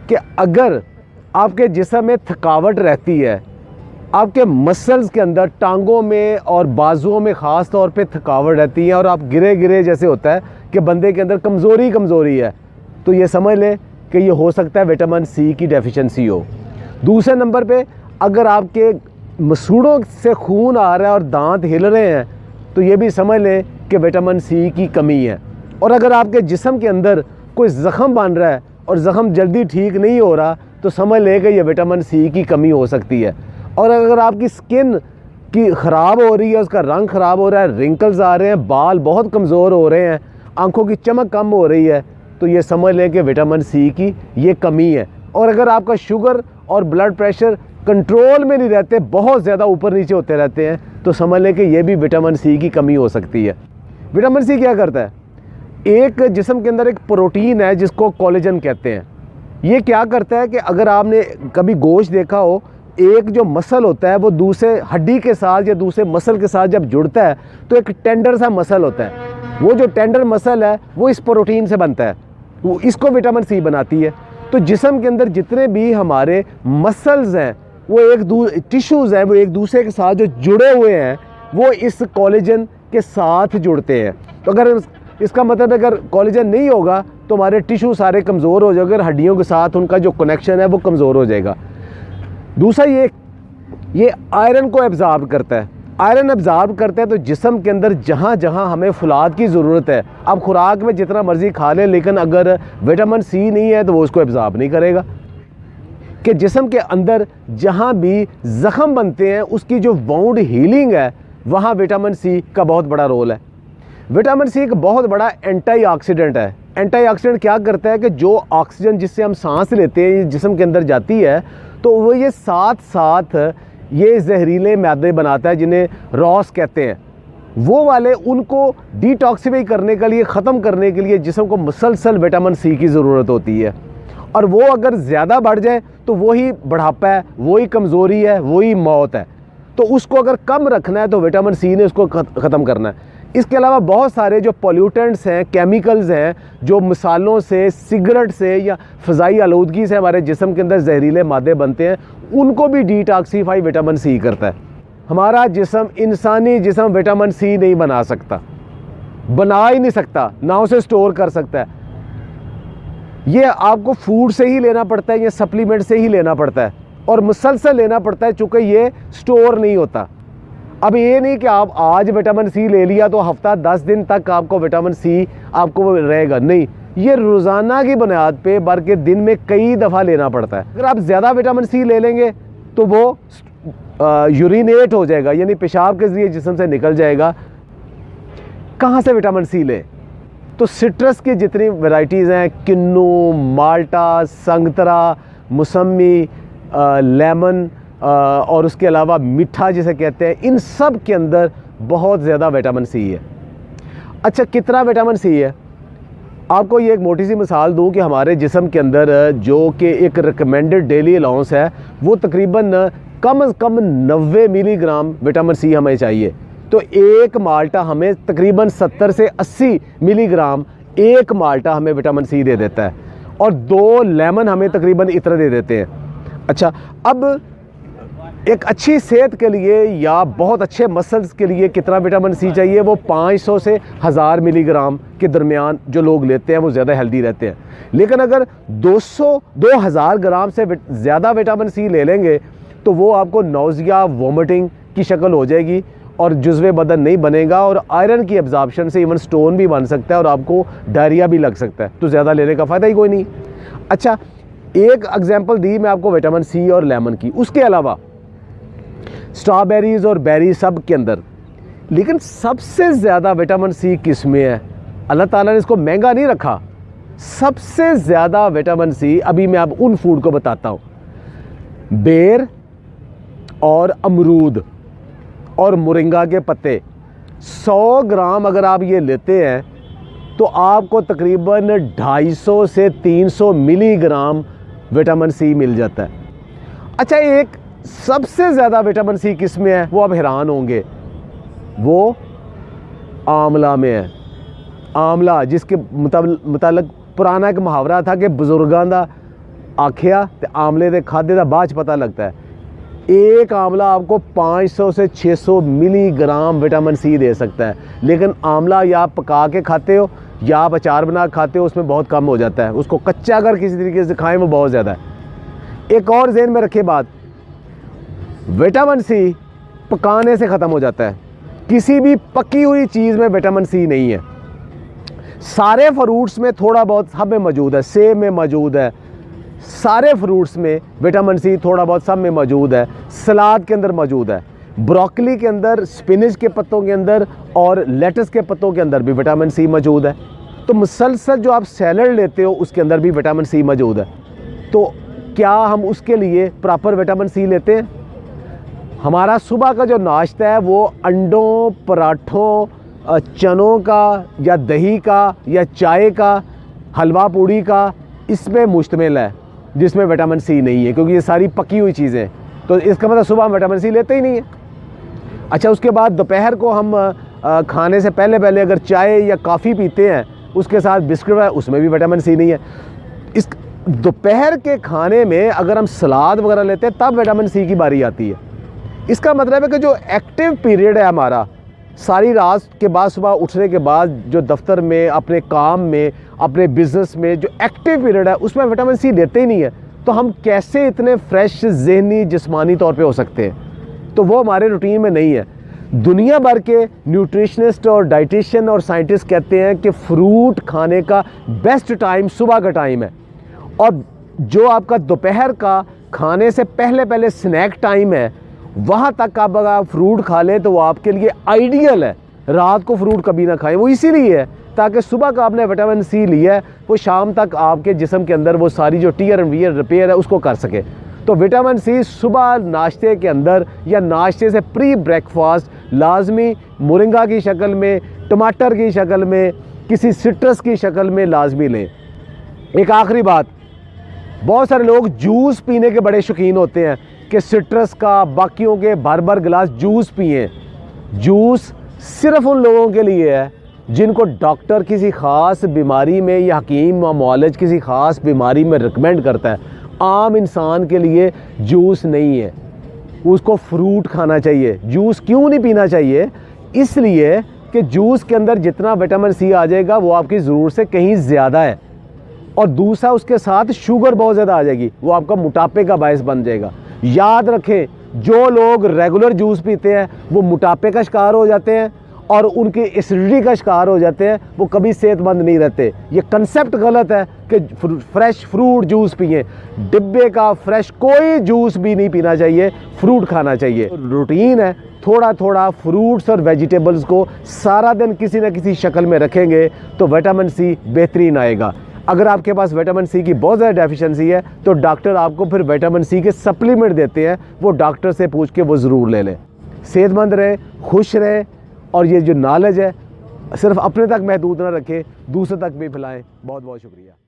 कि अगर आपके जिस्म में थकावट रहती है, आपके मसल्स के अंदर टांगों में और बाजुओं में ख़ास तौर पे थकावट रहती है और आप गिरे गिरे जैसे होता है कि बंदे के अंदर कमज़ोरी है, तो ये समझ लें कि ये हो सकता है विटामिन सी की डेफिशिएंसी हो। दूसरे नंबर पे अगर आपके मसूड़ों से खून आ रहा है और दांत हिल रहे हैं, तो ये भी समझ लें कि विटामिन सी की कमी है। और अगर आपके जिस्म के अंदर कोई ज़ख़म बन रहा है और ज़ख़म जल्दी ठीक नहीं हो रहा, तो समझ लें कि ये विटामिन सी की कमी हो सकती है। और अगर आपकी स्किन की ख़राब हो रही है, उसका रंग ख़राब हो रहा है, रिंकल्स आ रहे हैं, बाल बहुत कमज़ोर हो रहे हैं, आँखों की चमक कम हो रही है, तो ये समझ लें कि विटामिन सी की ये कमी है। और अगर आपका शुगर और ब्लड प्रेशर कंट्रोल में नहीं रहते, बहुत ज़्यादा ऊपर नीचे होते रहते हैं, तो समझ लें कि ये भी विटामिन सी की कमी हो सकती है। विटामिन सी क्या करता है? एक जिस्म के अंदर एक प्रोटीन है जिसको कोलेजन कहते हैं। ये क्या करता है कि अगर आपने कभी गोश्त देखा हो, एक जो मसल होता है वो दूसरे हड्डी के साथ या दूसरे मसल के साथ जब जुड़ता है तो एक टेंडर सा मसल होता है। वो जो टेंडर मसल है वो इस प्रोटीन से बनता है, वो इसको विटामिन सी बनाती है। तो जिस्म के अंदर जितने भी हमारे मसल्स हैं, वो टिश्यूज़ हैं, वो एक दूसरे के साथ जो जुड़े हुए हैं, वो इस कोलेजन के साथ जुड़ते हैं। तो अगर इसका मतलब अगर कोलेजन नहीं होगा तो हमारे टिश्यू सारे कमज़ोर हो जाएंगे, हड्डियों के साथ उनका जो कनेक्शन है वो कमज़ोर हो जाएगा। दूसरा ये आयरन को एब्ज़ॉर्ब करता है। आयरन एब्ज़ॉर्ब करता है तो जिस्म के अंदर जहाँ जहाँ हमें फुलाद की ज़रूरत है, आप खुराक में जितना मर्ज़ी खा लें, लेकिन अगर विटामिन सी नहीं है तो वो उसको एब्ज़ॉर्ब नहीं करेगा। कि जिस्म के अंदर जहाँ भी ज़ख़म बनते हैं उसकी जो वाउंड हीलिंग है, वहाँ विटामिन सी का बहुत बड़ा रोल है। विटामिन सी एक बहुत बड़ा एंटीऑक्सीडेंट है। एंटीऑक्सीडेंट क्या करता है कि जो ऑक्सीजन जिससे हम सांस लेते हैं, ये जिस्म के अंदर जाती है, तो वो ये साथ साथ ये जहरीले मैदे बनाता है जिन्हें रॉस कहते हैं। वो वाले उनको डिटॉक्सिफाई करने के लिए, ख़त्म करने के लिए जिस्म को मुसलसल विटामिन सी की ज़रूरत होती है। और वो अगर ज़्यादा बढ़ जाए तो वही बुढ़ापा है, वही कमज़ोरी है, वही मौत है। तो उसको अगर कम रखना है तो विटामिन सी ने उसको ख़त्म करना है। इसके अलावा बहुत सारे जो पोल्यूटेंट्स हैं, केमिकल्स हैं, जो मिसालों से, सिगरेट से या फ़ज़ाई आलूदगी से हमारे जिस्म के अंदर जहरीले मादे बनते हैं, उनको भी डिटॉक्सीफाई विटामिन सी करता है। हमारा जिस्म, इंसानी जिस्म विटामिन सी नहीं बना सकता, बना ही नहीं सकता, ना उसे स्टोर कर सकता है। ये आपको फूड से ही लेना पड़ता है या सप्लीमेंट से ही लेना पड़ता है, और मुसलसल लेना पड़ता है, चूँकि ये स्टोर नहीं होता। अब ये नहीं कि आप आज विटामिन सी ले लिया तो हफ्ता 10 दिन तक आपको विटामिन सी आपको रहेगा, नहीं, ये रोज़ाना की बुनियाद पे बल्कि दिन में कई दफ़ा लेना पड़ता है। अगर आप ज़्यादा विटामिन सी ले लेंगे तो वो यूरिनेट हो जाएगा, यानी पेशाब के ज़रिए जिस्म से निकल जाएगा। कहाँ से विटामिन सी लें? तो सिट्रस की जितनी वैरायटीज़ हैं, किन्नू, माल्टा, संगतरा, मौसमी, लेमन और उसके अलावा मीठा जिसे कहते हैं, इन सब के अंदर बहुत ज़्यादा विटामिन सी है। अच्छा, कितना विटामिन सी है? आपको ये एक मोटी सी मिसाल दूं कि हमारे जिस्म के अंदर जो कि एक रिकमेंडेड डेली अलाउंस है, वो तकरीबन कम से कम 90 मिलीग्राम विटामिन सी हमें चाहिए। तो एक माल्टा हमें तकरीबन 70 से 80 मिलीग्राम एक माल्टा हमें विटामिन सी दे देता है, और 2 लेमन हमें तकरीबन इतना दे देते हैं। अच्छा, अब एक अच्छी सेहत के लिए या बहुत अच्छे मसल्स के लिए कितना विटामिन सी चाहिए? वो 500 से 1000 मिलीग्राम के दरमियान जो लोग लेते हैं वो ज़्यादा हेल्दी रहते हैं। लेकिन अगर 2000 ग्राम से ज़्यादा विटामिन सी ले लेंगे तो वो आपको नौजिया, वोमिटिंग की शक्ल हो जाएगी और जुज़्वे बदन नहीं बनेगा, और आयरन की एब्जॉर्प्शन से इवन स्टोन भी बन सकता है और आपको डायरिया भी लग सकता है। तो ज़्यादा लेने का फ़ायदा ही कोई नहीं। अच्छा, एक एग्जाम्पल दी मैं आपको विटामिन सी और लेमन की, उसके अलावा स्ट्रॉबेरीज़ और बेरी सब के अंदर, लेकिन सबसे ज़्यादा विटामिन सी किस में है? अल्लाह ताला ने इसको महंगा नहीं रखा। सबसे ज़्यादा विटामिन सी, अभी मैं आप उन फूड को बताता हूँ, बेर और अमरूद और मोरिंगा के पत्ते। 100 ग्राम अगर आप ये लेते हैं तो आपको तकरीबन 250 से 300 मिलीग्राम विटामिन सी मिल जाता है। अच्छा, एक सबसे ज़्यादा विटामिन सी किस में है? वो आप हैरान होंगे, वो आंवला में है। आंवला, जिसके मुताबिक पुराना एक मुहावरा था कि बुजुर्गां दा आखिया तो आमले के खादे का बाद पता लगता है। एक आंवला आपको 500 से 600 मिलीग्राम विटामिन सी दे सकता है, लेकिन आंवला या आप पका के खाते हो या आप अचार बना के खाते हो, उसमें बहुत कम हो जाता है। उसको कच्चा अगर किसी तरीके से खाएं वो बहुत ज़्यादा है। एक और ज़हन में रखे बात, विटामिन सी पकाने से ख़त्म हो जाता है। किसी भी पकी हुई चीज़ में विटामिन सी नहीं है। सारे फ्रूट्स में थोड़ा बहुत सब में मौजूद है, सेब में मौजूद है, सारे फ्रूट्स में विटामिन सी थोड़ा बहुत सब में मौजूद है, सलाद के अंदर मौजूद है, ब्रोकली के अंदर, स्पिनच के पत्तों के अंदर और लेटस के पत्तों के अंदर भी विटामिन सी मौजूद है। तो मुसलसल जो आप सैलड लेते हो उसके अंदर भी विटामिन सी मौजूद है। तो क्या हम उसके लिए प्रॉपर विटामिन सी लेते हैं? हमारा सुबह का जो नाश्ता है वो अंडों, पराठों, चनों का या दही का या चाय का, हलवा पूड़ी का, इसमें मुश्तमिल है, जिसमें विटामिन सी नहीं है, क्योंकि ये सारी पकी हुई चीज़ें हैं। तो इसका मतलब सुबह हम विटामिन सी लेते ही नहीं है। अच्छा, उसके बाद दोपहर को हम खाने से पहले अगर चाय या कॉफ़ी पीते हैं, उसके साथ बिस्किट है, उसमें भी विटामिन सी नहीं है। इस दोपहर के खाने में अगर हम सलाद वगैरह लेते हैं तब विटामिन सी की बारी आती है। इसका मतलब है कि जो एक्टिव पीरियड है हमारा, सारी रात के बाद सुबह उठने के बाद जो दफ्तर में, अपने काम में, अपने बिज़नेस में जो एक्टिव पीरियड है, उसमें विटामिन सी लेते ही नहीं है। तो हम कैसे इतने फ्रेश ज़हनी जिस्मानी तौर पे हो सकते हैं? तो वो हमारे रूटीन में नहीं है। दुनिया भर के न्यूट्रिशनिस्ट और डाइटिशियन और साइंटिस्ट कहते हैं कि फ्रूट खाने का बेस्ट टाइम सुबह का टाइम है, और जो आपका दोपहर का खाने से पहले स्नैक टाइम है, वहाँ तक आप अगर फ्रूट खा लें तो वो आपके लिए आइडियल है। रात को फ्रूट कभी ना खाएं, वो इसीलिए है ताकि सुबह का आपने विटामिन सी लिया है वो शाम तक आपके जिस्म के अंदर वो सारी जो टीयर एंड वियर रिपेयर है उसको कर सके। तो विटामिन सी सुबह नाश्ते के अंदर या नाश्ते से प्री ब्रेकफास्ट लाजमी मोरिंगा की शक्ल में, टमाटर की शक्ल में, किसी सिट्रस की शक्ल में लाजमी लें। एक आखिरी बात, बहुत सारे लोग जूस पीने के बड़े शौकीन होते हैं कि सिट्रस का, बाकियों के भर गिलास जूस पिए। जूस सिर्फ उन लोगों के लिए है जिनको डॉक्टर किसी ख़ास बीमारी में या हकीम व मुआलिज किसी ख़ास बीमारी में रिकमेंड करता है। आम इंसान के लिए जूस नहीं है, उसको फ्रूट खाना चाहिए। जूस क्यों नहीं पीना चाहिए? इसलिए कि जूस के अंदर जितना विटामिन सी आ जाएगा वो आपकी ज़रूरत से कहीं ज़्यादा है, और दूसरा उसके साथ शुगर बहुत ज़्यादा आ जाएगी, वो आपका मोटापे का बायस बन जाएगा। याद रखें, जो लोग रेगुलर जूस पीते हैं वो मोटापे का शिकार हो जाते हैं और उनकी एसिडिटी का शिकार हो जाते हैं, वो कभी सेहतमंद नहीं रहते। ये कंसेप्ट गलत है कि फ्रेश फ्रूट जूस पिए। डिब्बे का फ्रेश कोई जूस भी नहीं पीना चाहिए, फ्रूट खाना चाहिए। रूटीन है, थोड़ा थोड़ा फ्रूट्स और वेजिटेबल्स को सारा दिन किसी न किसी शक्ल में रखेंगे तो विटामिन सी बेहतरीन आएगा। अगर आपके पास विटामिन सी की बहुत ज़्यादा डेफिशिएंसी है तो डॉक्टर आपको फिर विटामिन सी के सप्लीमेंट देते हैं, वो डॉक्टर से पूछ के वो ज़रूर ले लें। सेहतमंद रहें, खुश रहें, और ये जो नॉलेज है सिर्फ अपने तक महदूद ना रखें, दूसरे तक भी फैलाएं। बहुत बहुत शुक्रिया।